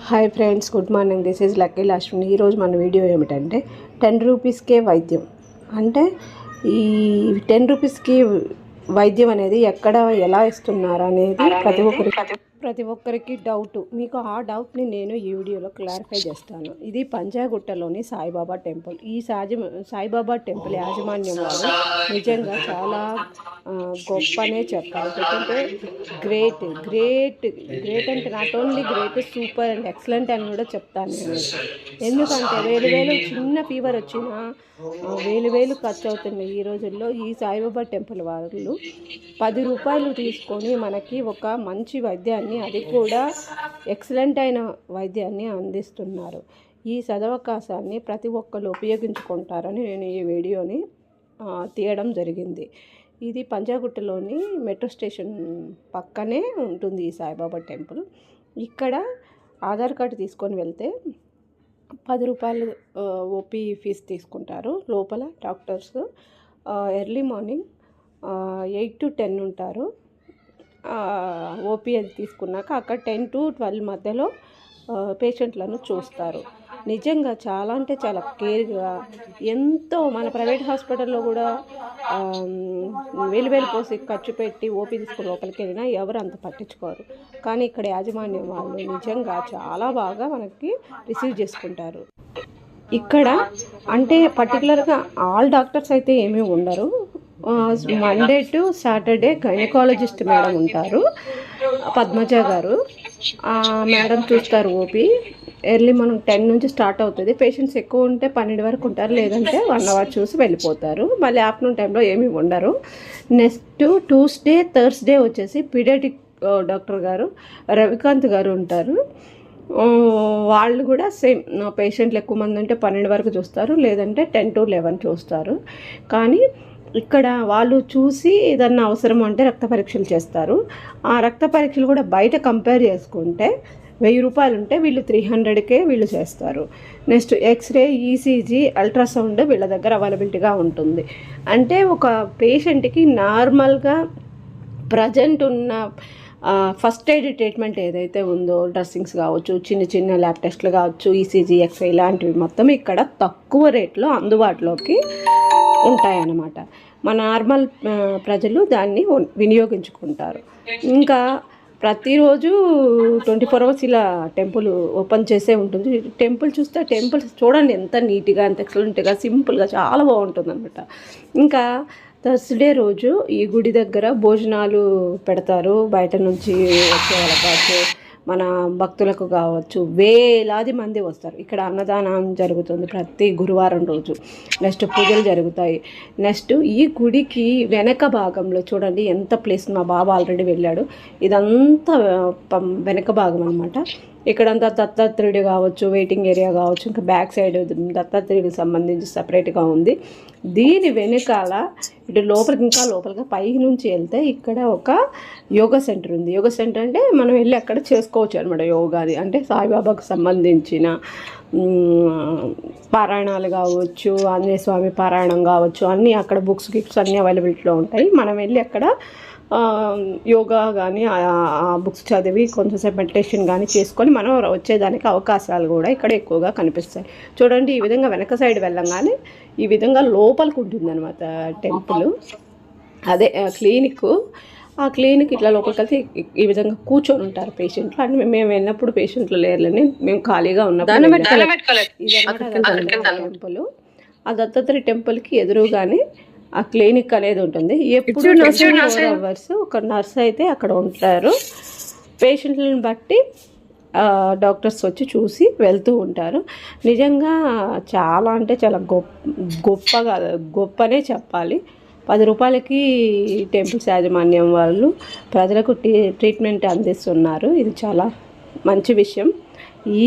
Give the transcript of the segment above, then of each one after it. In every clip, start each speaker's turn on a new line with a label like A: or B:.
A: Hi friends, good morning. This is lucky Lakshmi. ఈరోజు మన video ఏమిటంటే 10 రూపీస్కే వైద్యం. అంటే ఈ 10 రూపీస్కి వైద్యం అనేది ఎక్కడ ఎలా ఇస్తున్నారు అనేది ప్రతి ఒక్కరికి డౌట్. మీకు ఆ డౌట్ని నేను ఈ వీడియోలో క్లారిఫై చేస్తాను. ఇది పంజాగుట్టలోని సాయిబాబా టెంపుల్. ఈ సాయిబాబా టెంపుల్ యాజమాన్యం వాళ్ళు నిజంగా చాలా గొప్పనే చెప్పాలి. ఎందుకంటే గ్రేట్ గ్రేట్ గ్రేట్ అంటే not only great, super and excellent అని కూడా చెప్తాను నేను. ఎందుకంటే వేలు చిన్న ఫీవర్ వచ్చినా వేలు ఖర్చు అవుతున్నాయి ఈ రోజుల్లో. ఈ సాయిబాబా టెంపుల్ వాళ్ళు 10 రూపాయలు తీసుకొని మనకి ఒక మంచి వైద్యాన్ని, అది కూడా ఎక్సలెంట్ అయిన వైద్యాన్ని అందిస్తున్నారు. ఈ సదవకాశాన్ని ప్రతి ఒక్కరు ఉపయోగించుకుంటారని నేను ఈ వీడియోని తీయడం జరిగింది. ఇది పంజాగుట్టలోని మెట్రో స్టేషన్ పక్కనే ఉంటుంది ఈ సాయిబాబా టెంపుల్. ఇక్కడ ఆధార్ కార్డు తీసుకొని వెళ్తే 10 రూపాయలు ఓపీ ఫీజు తీసుకుంటారు. లోపల డాక్టర్స్ ఎర్లీ మార్నింగ్ 8 to 10 ఉంటారు. ఓపీ అది తీసుకున్నాక అక్కడ 10 to 12 మధ్యలో పేషెంట్లను చూస్తారు. నిజంగా చాలా అంటే చాలా కేర్గా, ఎంతో మన ప్రైవేట్ హాస్పిటల్లో కూడా వేలు పోసి ఖర్చు పెట్టి ఓపీ తీసుకుని లోపలికి వెళ్ళినా ఎవరు అంత పట్టించుకోరు. కానీ ఇక్కడ యాజమాన్యం వాళ్ళు నిజంగా చాలా బాగా మనకి రిసీవ్ చేసుకుంటారు. ఇక్కడ అంటే పర్టికులర్గా ఆల్ డాక్టర్స్ అయితే ఏమీ ఉండరు. Monday to Saturday gynaecologist madam ఉంటారు, పద్మజ గారు. మేడం చూస్తారు ఓపీ. ఎర్లీ మనం 10 నుంచి స్టార్ట్ అవుతుంది. పేషెంట్స్ ఎక్కువ ఉంటే 12 వరకు ఉంటారు, లేదంటే 1 అవర్ చూసి వెళ్ళిపోతారు. మళ్ళీ ఆఫ్టర్నూన్ టైంలో ఏమీ ఉండరు. నెక్స్ట్ ట్యూస్డే థర్స్డే వచ్చేసి పీడియాట్రిక్ డాక్టర్ గారు రవికాంత్ గారు ఉంటారు. వాళ్ళు కూడా సేమ్ పేషెంట్లు ఎక్కువ మంది ఉంటే 12 వరకు చూస్తారు, లేదంటే 10 to 11 చూస్తారు. కానీ ఇక్కడ వాళ్ళు చూసి ఏదన్నా అవసరం అంటే రక్త పరీక్షలు చేస్తారు. ఆ రక్త పరీక్షలు కూడా బయట కంపేర్ చేసుకుంటే 1000 రూపాయలు ఉంటే వీళ్ళు 300కే వీళ్ళు చేస్తారు. నెక్స్ట్ ఎక్స్రే, ఈసీజీ, అల్ట్రాసౌండ్ వీళ్ళ దగ్గర అవైలబిలిటీగా ఉంటుంది. అంటే ఒక పేషెంట్కి నార్మల్గా ప్రజెంట్ ఉన్న ఫస్ట్ ఎయిడ్ ట్రీట్మెంట్ ఏదైతే ఉందో, డ్రెస్సింగ్స్ కావచ్చు, చిన్న ల్యాబ్ టెస్ట్లు కావచ్చు, ఈసీజీ, ఎక్స్రే ఇలాంటివి మొత్తం ఇక్కడ తక్కువ రేట్లో అందుబాటులోకి ఉంటాయన్నమాట. మన నార్మల్ ప్రజలు దాన్ని వినియోగించుకుంటారు. ఇంకా ప్రతిరోజు 24 hours ఇలా టెంపుల్ ఓపెన్ చేసే ఉంటుంది. టెంపుల్ చూస్తే టెంపుల్ చూడండి ఎంత నీట్గా, ఎంత ఎక్సలెంట్గా, సింపుల్గా చాలా బాగుంటుంది అనమాట. ఇంకా థర్స్డే రోజు ఈ గుడి దగ్గర భోజనాలు పెడతారు. బయట నుంచి వచ్చే వాళ్ళకి, మన భక్తులకు కావచ్చు, వేలాది మంది వస్తారు. ఇక్కడ అన్నదానం జరుగుతుంది ప్రతి గురువారం రోజు. నెక్స్ట్ పూజలు జరుగుతాయి. నెక్స్ట్ ఈ గుడికి వెనక భాగంలో చూడండి ఎంత ప్లేస్. మా బాబా ఆల్రెడీ వెళ్ళాడు. ఇదంతా వెనక భాగం అనమాట. ఇక్కడంతా దత్తాత్రేయుడు కావచ్చు, వెయిటింగ్ ఏరియా కావచ్చు, ఇంకా బ్యాక్ సైడ్ దత్తాత్రేయుడికి సంబంధించి సపరేట్గా ఉంది. దీని వెనకాల ఇటు లోపలికి పై నుంచి వెళ్తే ఇక్కడ ఒక యోగా సెంటర్ ఉంది. యోగా సెంటర్ అంటే మనం వెళ్ళి అక్కడ చేసుకోవచ్చు అనమాట యోగాది. అంటే సాయిబాబాకు సంబంధించిన పారాయణాలు కావచ్చు, ఆంజనేయ స్వామి పారాయణం కావచ్చు, అన్నీ అక్కడ గిఫ్ట్స్ అన్నీ అవైలబిలిటీలో ఉంటాయి. మనం వెళ్ళి అక్కడ యోగా కానీ ఆ బుక్స్ చదివి కొంచెంసేపు మెడిటేషన్ కానీ చేసుకొని మనం వచ్చేదానికి అవకాశాలు కూడా ఇక్కడ ఎక్కువగా కనిపిస్తాయి. చూడండి, ఈ విధంగా వెనక సైడ్ వెళ్ళంగానే ఈ విధంగా లోపలికి ఉంటుందన్నమాట టెంపుల్. అదే క్లినిక్. ఆ క్లినిక్ ఇట్లా లోపలికి వెళ్తే ఈ విధంగా కూర్చొని ఉంటారు పేషెంట్లు. అంటే మేము వెళ్ళినప్పుడు పేషెంట్లు లేరులని మేము ఖాళీగా ఉన్నప్పుడు టెంపుల్. ఆ దత్తాత్రేయ టెంపుల్కి ఎదురుగానే ఆ క్లినిక్ అనేది ఉంటుంది. ఎప్పుడు 24 hours ఒక నర్స్ అయితే అక్కడ ఉంటారు. పేషెంట్లను బట్టి డాక్టర్స్ వచ్చి చూసి వెళ్తూ ఉంటారు. నిజంగా చాలా అంటే చాలా గొప్పనే చెప్పాలి. 10 రూపాయలకి టెంపుల్స్ యాజమాన్యం వాళ్ళు ప్రజలకు ట్రీట్మెంట్ అందిస్తున్నారు. ఇది చాలా మంచి విషయం.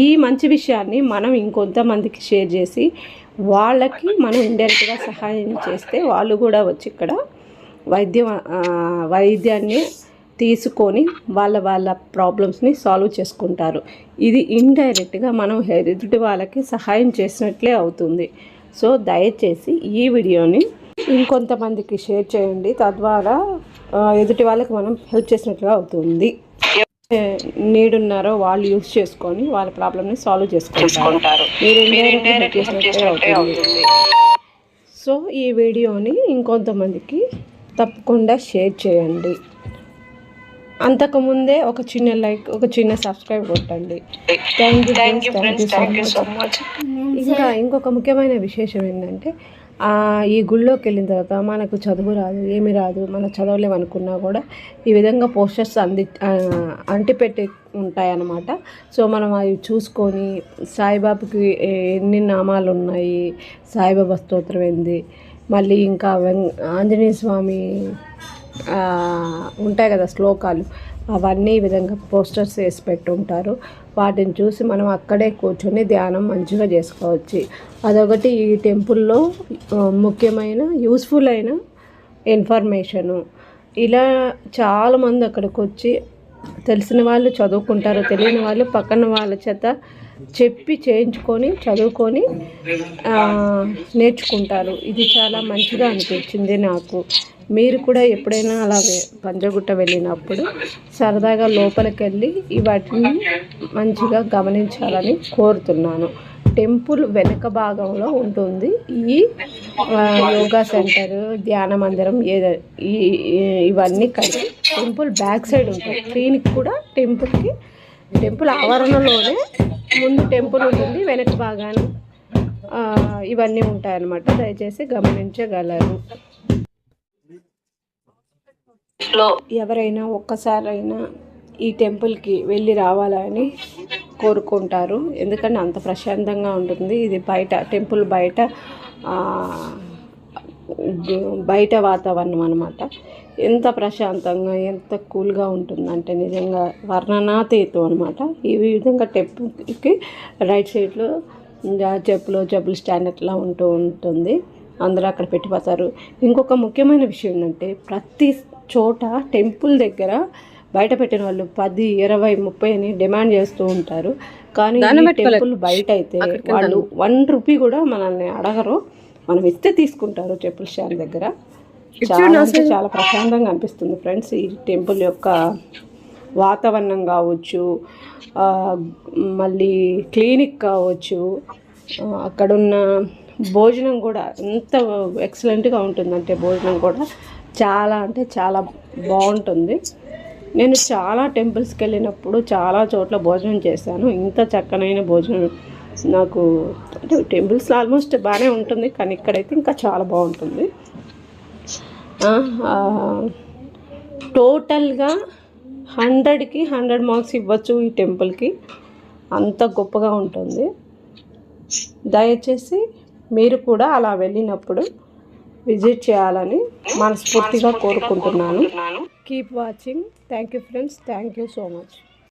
A: ఈ మంచి విషయాన్ని మనం ఇంకొంతమందికి షేర్ చేసి వాళ్ళకి మనం ఇండైరెక్ట్గా సహాయం చేస్తే వాళ్ళు కూడా వచ్చి ఇక్కడ వైద్యాన్ని తీసుకొని వాళ్ళ ప్రాబ్లమ్స్ని సాల్వ్ చేసుకుంటారు. ఇది ఇండైరెక్ట్గా మనం ఎదుటి వాళ్ళకి సహాయం చేసినట్లే అవుతుంది. సో దయచేసి ఈ వీడియోని ఇంకొంతమందికి షేర్ చేయండి. తద్వారా ఎదుటి వాళ్ళకి మనం హెల్ప్ చేసినట్లుగా అవుతుంది. నీడ్ ఉన్నారో వాళ్ళు యూజ్ చేసుకొని వాళ్ళ ప్రాబ్లమ్ని సాల్వ్ చేసుకుంటారు. మీరు ఇండైరెక్ట్ చేసినట్టే అవుతుంది. సో ఈ వీడియోని ఇంకొంతమందికి తప్పకుండా షేర్ చేయండి. అంతకుముందే ఒక చిన్న లైక్, ఒక చిన్న సబ్స్క్రైబ్ కొట్టండి. Thank you so much. ఇంకా ఇంకొక ముఖ్యమైన విశేషం ఏంటంటే, ఈ గుళ్ళోకి వెళ్ళిన తర్వాత మనకు చదువు రాదు, ఏమి రాదు, మనం చదవలేమనుకున్నా కూడా ఈ విధంగా పోస్టర్స్ అంటిపెట్టి ఉంటాయన్నమాట. సో మనం అవి చూసుకొని సాయిబాబాకి ఎన్ని నామాలు ఉన్నాయి, సాయిబాబా స్తోత్రం ఏంది, మళ్ళీ ఇంకా ఆంజనేయ స్వామి ఉంటాయి కదా శ్లోకాలు, అవన్నీ ఈ విధంగా పోస్టర్స్ వేసి పెట్టుంటారు. వాటిని చూసి మనం అక్కడే కూర్చొని ధ్యానం మంచిగా చేసుకోవచ్చు. అదొకటి ఈ టెంపుల్లో ముఖ్యమైన యూస్ఫుల్ అయిన ఇన్ఫర్మేషను. ఇలా చాలామంది అక్కడికి వచ్చి తెలిసిన వాళ్ళు చదువుకుంటారు, తెలియని వాళ్ళు పక్కన వాళ్ళ చేత చెప్పి చేయించుకొని చదువుకొని నేర్చుకుంటారు. ఇది చాలా మంచిగా అనిపించింది నాకు. మీరు కూడా ఎప్పుడైనా అలా పంజగుట్ట వెళ్ళినప్పుడు సరదాగా లోపలికి వెళ్ళి వాటిని మంచిగా గమనించాలని కోరుతున్నాను. టెంపుల్ వెనుక భాగంలో ఉంటుంది ఈ యోగా సెంటర్, ధ్యాన మందిరం, ఇవన్నీ కలిసి టెంపుల్ బ్యాక్ సైడ్ ఉంటుంది. క్లినిక్ కూడా టెంపుల్ ఆవరణలోనే ముందు టెంపుల్ ఉంటుంది, వెనక భాగాన ఇవన్నీ ఉంటాయన్నమాట. దయచేసి గమనించగలరు. ఎవరైనా ఒక్కసారైనా ఈ టెంపుల్కి వెళ్ళి రావాలని కోరుకుంటారు. ఎందుకంటే అంత ప్రశాంతంగా ఉంటుంది. ఇది టెంపుల్ బయట వాతావరణం అన్నమాట. ఎంత ప్రశాంతంగా, ఎంత కూల్గా ఉంటుందంటే నిజంగా వర్ణనాతీతం అనమాట. ఈ విధంగా టెంపుల్కి రైట్ సైడ్లో చెప్పులు స్టాండ్ అట్లా ఉంటుంది. అందరూ అక్కడ పెట్టిపోతారు. ఇంకొక ముఖ్యమైన విషయం ఏంటంటే, ప్రతి చోట టెంపుల్ దగ్గర బయట పెట్టిన వాళ్ళు 10, 20, 30 అని డిమాండ్ చేస్తూ ఉంటారు. కానీ టెంపుల్ బయట అయితే వాళ్ళు 1 రూపీ కూడా మనల్ని అడగరు, మనం ఇస్తే తీసుకుంటారు. చెప్పుల స్టాండ్ దగ్గర చాలా ప్రశాంతంగా అనిపిస్తుంది ఫ్రెండ్స్. ఈ టెంపుల్ యొక్క వాతావరణం కావచ్చు, మళ్ళీ క్లినిక్ కావచ్చు, అక్కడున్న భోజనం కూడా ఎంత ఎక్సలెంట్గా ఉంటుందంటే భోజనం కూడా చాలా అంటే చాలా బాగుంటుంది. నేను చాలా టెంపుల్స్కి వెళ్ళినప్పుడు చాలా చోట్ల భోజనం చేశాను. ఇంత చక్కనైన భోజనం నాకు అంటే టెంపుల్స్ ఆల్మోస్ట్ బాగానే ఉంటుంది, కానీ ఇక్కడైతే ఇంకా చాలా బాగుంటుంది. టోటల్గా 100కి 100 మార్క్స్ ఇవ్వచ్చు ఈ టెంపుల్కి, అంత గొప్పగా ఉంటుంది. దయచేసి మీరు కూడా అలా వెళ్ళినప్పుడు విజిట్ చేయాలని మనస్ఫూర్తిగా కోరుకుంటున్నాను. Keep watching. Thank you friends. Thank you so much.